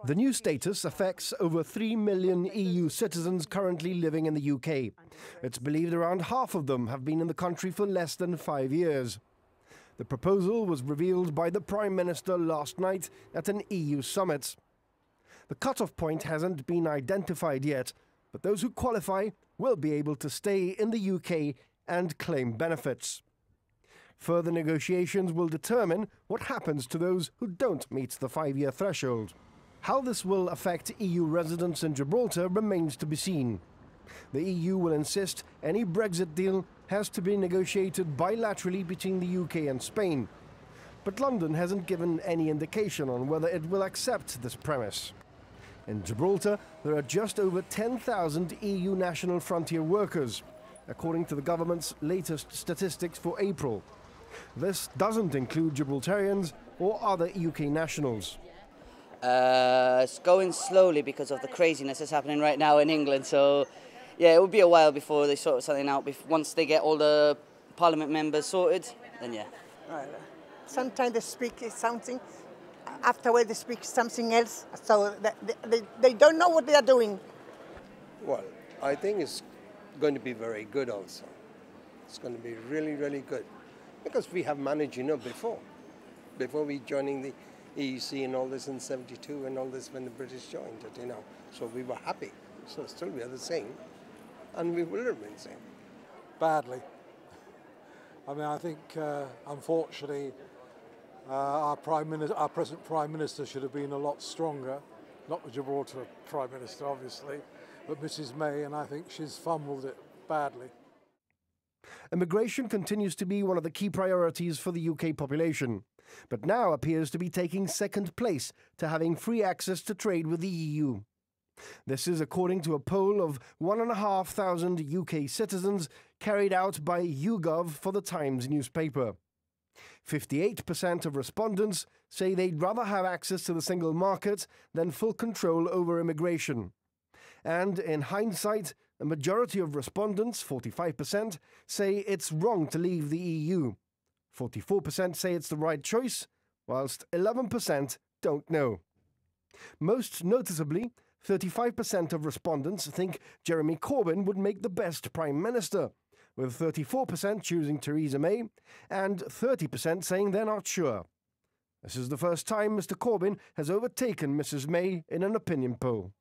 The new status affects over 3 million EU citizens currently living in the UK. It's believed around half of them have been in the country for less than 5 years. The proposal was revealed by the Prime Minister last night at an EU summit. The cut-off point hasn't been identified yet, but those who qualify will be able to stay in the UK and claim benefits. Further negotiations will determine what happens to those who don't meet the 5-year threshold. How this will affect EU residents in Gibraltar remains to be seen. The EU will insist any Brexit deal has to be negotiated bilaterally between the UK and Spain. But London hasn't given any indication on whether it will accept this premise. In Gibraltar, there are just over 10,000 EU national frontier workers, according to the government's latest statistics for April. This doesn't include Gibraltarians or other UK nationals. It's going slowly because of the craziness that's happening right now in England. So, yeah, it will be a while before they sort something out. Once they get all the Parliament members sorted, then yeah. Right. Sometimes they speak something, afterwards they speak something else, so they don't know what they are doing. Well, I think it's going to be very good also. It's going to be really, really good. Because we have managed, before we joining the EEC and all this in '72 and all this when the British joined it, So we were happy. So still we are the same, and we will remain the same. Badly. I mean, I think, unfortunately, our present Prime Minister should have been a lot stronger. Not the Gibraltar Prime Minister, obviously, but Mrs May, and I think she's fumbled it badly. Immigration continues to be one of the key priorities for the UK population, but now appears to be taking second place to having free access to trade with the EU. This is according to a poll of 1,500 UK citizens carried out by YouGov for the Times newspaper. 58% of respondents say they'd rather have access to the single market than full control over immigration. And in hindsight, a majority of respondents, 45%, say it's wrong to leave the EU. 44% say it's the right choice, whilst 11% don't know. Most noticeably, 35% of respondents think Jeremy Corbyn would make the best Prime Minister, with 34% choosing Theresa May and 30% saying they're not sure. This is the first time Mr Corbyn has overtaken Mrs May in an opinion poll.